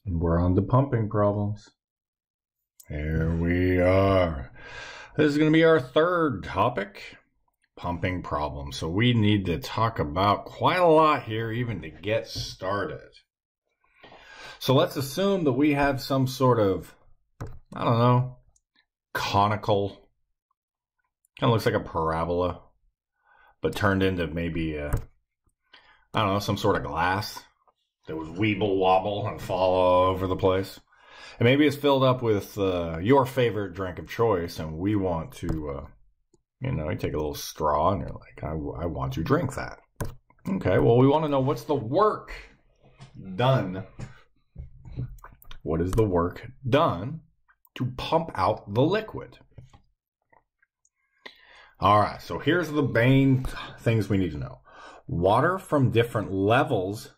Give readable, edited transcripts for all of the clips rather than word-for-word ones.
And we're on to pumping problems. Here we are. This is going to be our third topic, pumping problems. So we need to talk about quite a lot here even to get started. So let's assume that we have some sort of, I don't know, conical, kind of looks like a parabola, but turned into maybe, I don't know, some sort of glass that would weeble wobble and fall all over the place. And maybe it's filled up with your favorite drink of choice, and we want to, you take a little straw, and you're like, I want to drink that. Okay, well, we want to know what's the work done. What is the work done to pump out the liquid? All right, so here's the main things we need to know. Water from different levels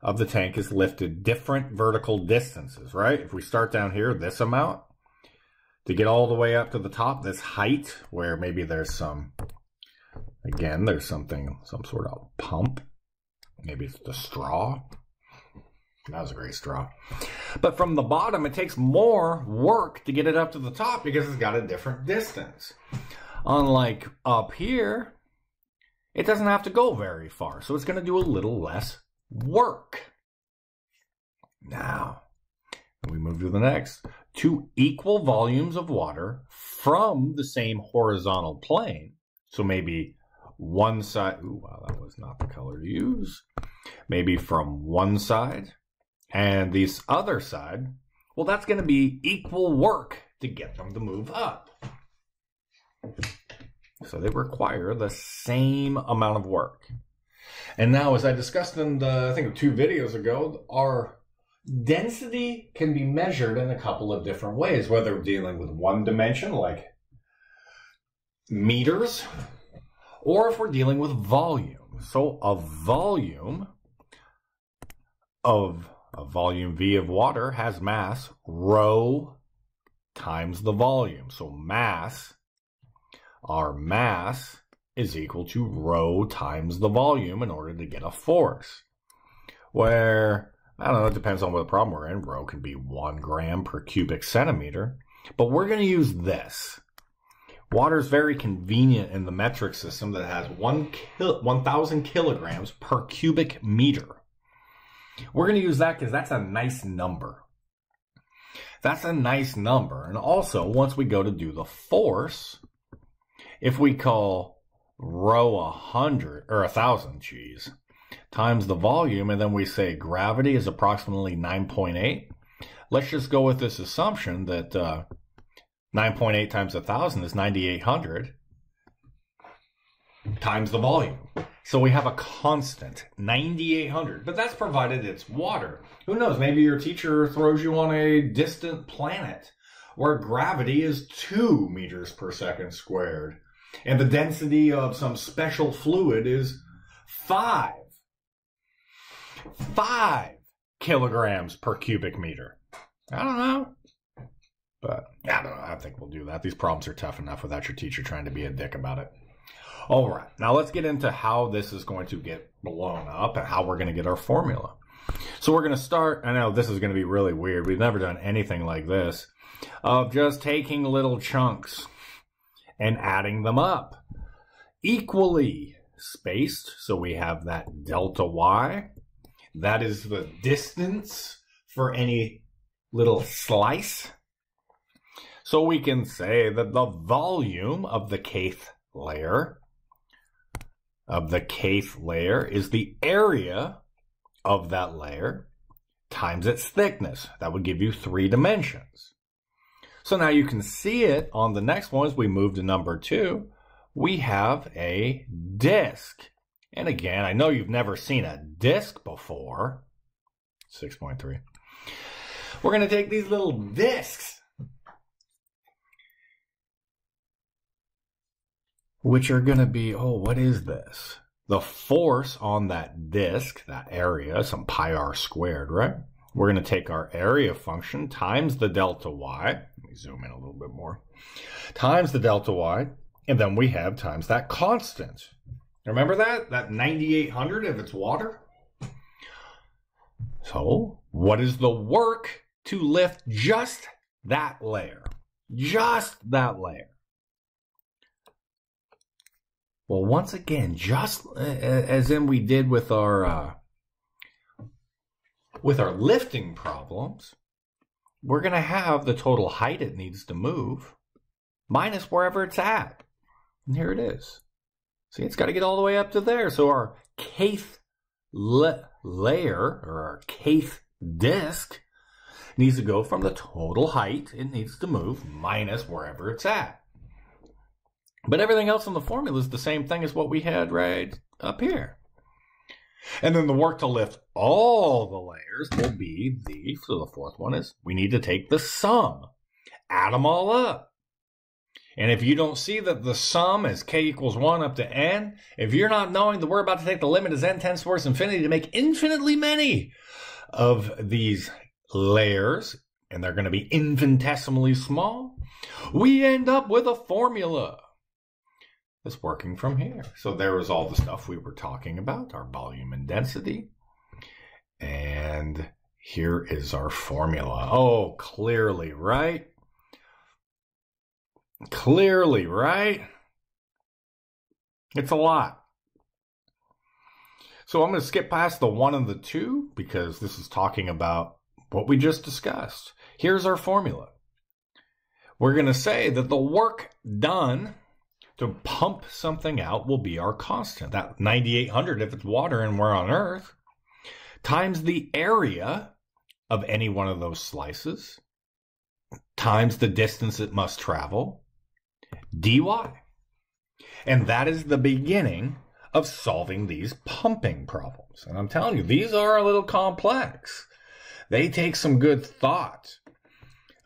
of the tank is lifted different vertical distances, right? If we start down here, this amount, to get all the way up to the top, this height, where maybe there's some, again, there's some sort of pump. Maybe it's the straw. That was a great straw. But from the bottom, it takes more work to get it up to the top because it's got a different distance. Unlike up here, it doesn't have to go very far, so it's going to do a little less work. Now, we move to the next. Two equal volumes of water from the same horizontal plane. So maybe one side, ooh, wow, that was not the color to use. Maybe from one side and this other side. Well, that's going to be equal work to get them to move up. So they require the same amount of work. And now, as I discussed in I think 2 videos ago, our density can be measured in a couple of different ways, whether we're dealing with one dimension, like meters, or if we're dealing with volume. So a volume V of water has mass rho times the volume. So our mass is equal to rho times the volume in order to get a force. Where, I don't know, it depends on what problem we're in. Rho can be 1 gram per cubic centimeter. But we're going to use this. Water is very convenient in the metric system that has 1,000 kilograms per cubic meter. We're going to use that because that's a nice number. That's a nice number. And also, once we go to do the force, if we call rho 100 or 1,000, times the volume, and then we say gravity is approximately 9.8. Let's just go with this assumption that 9.8 times 1,000 is 9,800 times the volume. So we have a constant, 9,800, but that's provided it's water. Who knows? Maybe your teacher throws you on a distant planet where gravity is 2 meters per second squared. And the density of some special fluid is 5 kilograms per cubic meter. I don't know. But I don't know. I think we'll do that. These problems are tough enough without your teacher trying to be a dick about it. All right. Now let's get into how this is going to get blown up and how we're going to get our formula. So we're going to start. I know this is going to be really weird. We've never done anything like this, of just taking little chunks and adding them up equally spaced. So we have that delta y. That is the distance for any little slice. So we can say that the volume of the kth layer is the area of that layer times its thickness. That would give you 3 dimensions. So now you can see it on the next one as we move to number 2. We have a disk. And again, I know you've never seen a disk before. 6.3. We're going to take these little disks, which are going to be, what is this? The force on that disk, that area, some pi r squared, right? We're going to take our area function times the delta y. Let me zoom in a little bit more. Times the delta y. And then we have times that constant. Remember that? That 9,800 if it's water? So, what is the work to lift just that layer? Just that layer. Well, once again, just as in we did with our lifting problems, we're going to have the total height it needs to move minus wherever it's at. And here it is. See, it's got to get all the way up to there. So our kth layer, or our kth disk, needs to go from the total height it needs to move minus wherever it's at. But everything else in the formula is the same thing as what we had right up here. And then the work to lift all the layers will be so the fourth one is, we need to take the sum, add them all up. And if you don't see that the sum is k equals 1 up to n, if you're not knowing that we're about to take the limit as n tends towards infinity to make infinitely many of these layers, and they're going to be infinitesimally small, we end up with a formula that's working from here. So there was all the stuff we were talking about, our volume and density. And here is our formula. Oh, clearly, right? Clearly, right? It's a lot. So I'm going to skip past the 1 and the 2 because this is talking about what we just discussed. Here's our formula. We're going to say that the work done to pump something out will be our constant. That 9,800 if it's water and we're on Earth, times the area of any one of those slices, times the distance it must travel, dy. And that is the beginning of solving these pumping problems. And I'm telling you, these are a little complex. They take some good thought.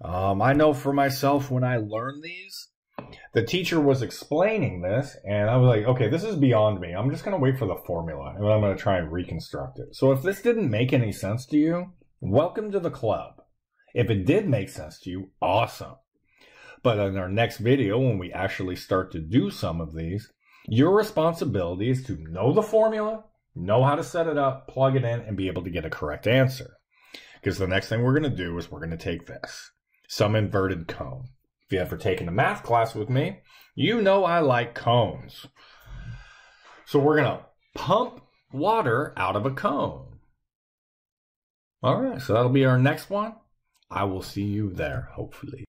I know for myself, when I learned these, the teacher was explaining this, and I was like, okay, this is beyond me. I'm just going to wait for the formula, and then I'm going to try and reconstruct it. So if this didn't make any sense to you, welcome to the club. If it did make sense to you, awesome. But in our next video, when we actually start to do some of these, your responsibility is to know the formula, know how to set it up, plug it in, and be able to get a correct answer. Because the next thing we're going to do is we're going to take this, some inverted cone. If you've ever taken a math class with me, you know I like cones. So we're going to pump water out of a cone. All right, so that'll be our next one. I will see you there, hopefully.